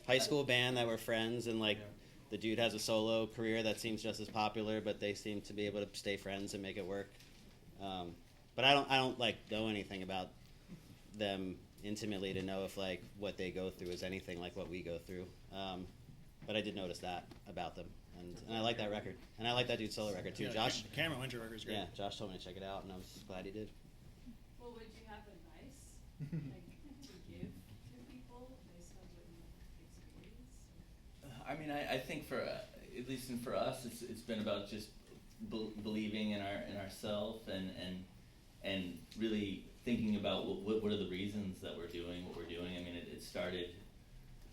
High school band that were friends, and like the dude has a solo career that seems just as popular, but they seem to be able to stay friends and make it work. But I don't like know anything about them intimately to know if like what they go through is anything like what we go through. But I did notice that about them, and I like that record, and I like that dude's solo record too. Yeah, Josh, Cameron Winter record's great. Yeah, Josh told me to check it out, and I was glad he did. Well, would you have advice like to give to people based on what you experience? I mean, I think for at least for us, it's been about just believing in ourselves and really thinking about what are the reasons that we're doing what we're doing. I mean, it started,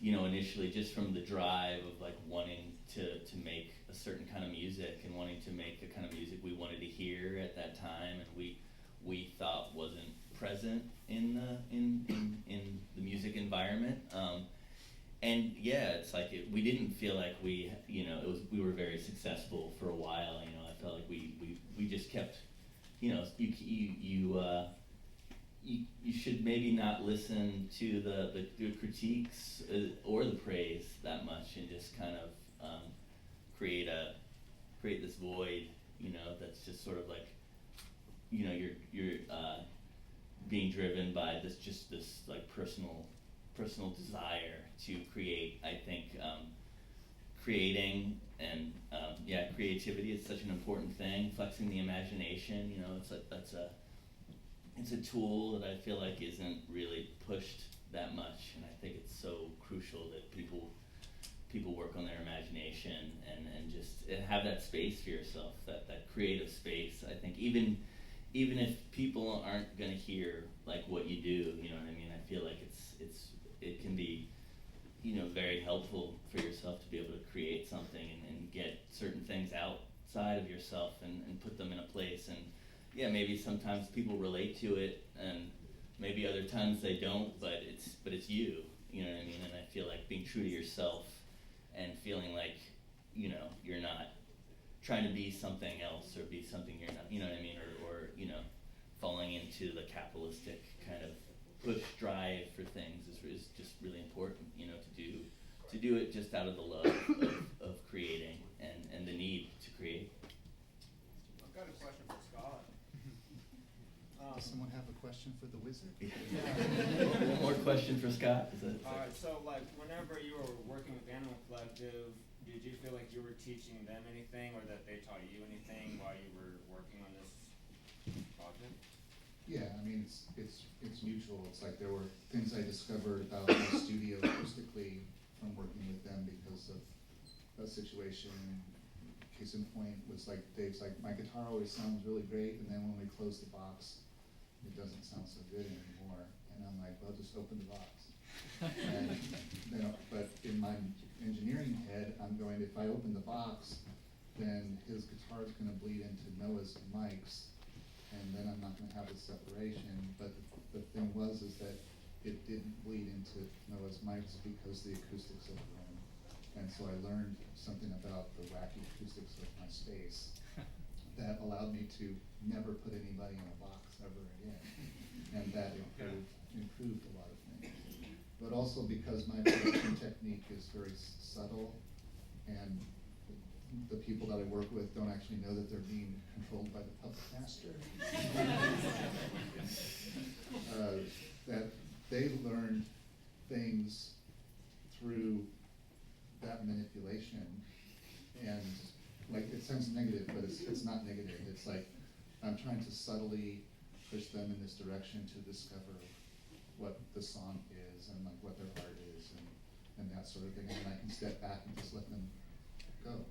initially just from the drive of like wanting to make a certain kind of music and wanting to make the kind of music we wanted to hear at that time, and we thought wasn't present in the music environment. And yeah, it's like we didn't feel like we were very successful for a while. I felt like we just kept, you should maybe not listen to the critiques or the praise that much, and just kind of create this void, that's just sort of like, you're being driven by this like personal desire to create. I think creating and creativity is such an important thing. Flexing the imagination, it's like it's a tool that I feel like isn't really pushed that much, and I think it's so crucial that people work on their imagination and just have that space for yourself, that creative space. I think even if people aren't gonna hear like what you do, you know what I mean? I feel like it can be, very helpful for yourself to be able to create something and get certain things outside of yourself and put them in a place. And yeah, maybe sometimes people relate to it, and maybe other times they don't, but it's you, you know what I mean? And I feel like being true to yourself and feeling like, you're not trying to be something else or be something you're not, you know what I mean? Or falling into the capitalistic kind of push drive for things is just really important, to do it just out of the love of creating and the need to create. I've got a question for Scott. Does someone have a question for the wizard? One more question for Scott. Alright, so like whenever you were working with Animal Collective, did you feel like you were teaching them anything, or that they taught you anything while you were working on this project? Yeah, I mean, it's mutual. It's like there were things I discovered about the studio acoustically from working with them because of a situation. Case in point was like Dave's like, my guitar always sounds really great, and then when we close the box, it doesn't sound so good anymore. And I'm like, well, just open the box. And, but in my engineering head, I'm going, if I open the box, then his guitar is going to bleed into Noah's mics, and then I'm not going to have a separation. But the thing is that it didn't bleed into Noah's mics because the acoustics of the room. And so I learned something about the wacky acoustics of my space that allowed me to never put anybody in a box ever again. And that improved a lot of things. But also because my production technique is very subtle, and the people that I work with don't actually know that they're being controlled by the puppet master. That they learned things through that manipulation, and like it sounds negative, but it's not negative. It's like I'm trying to subtly push them in this direction to discover what the song is and like what their art is and that sort of thing, and then I can step back and just let them go.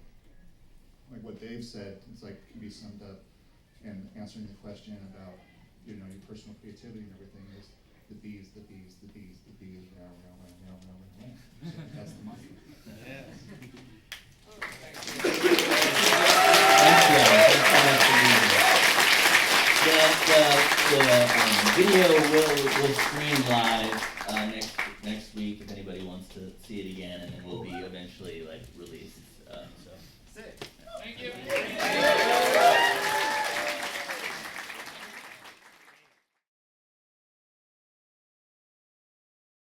Like what Dave said, it's like can be summed up in answering the question about, you know, your personal creativity and everything is the bees, the bees, the bees, the bees, row, row, row, row, row, row, row. So that's the mantra. Yes. The video will stream live next week if anybody wants to see it again, and then will be eventually like released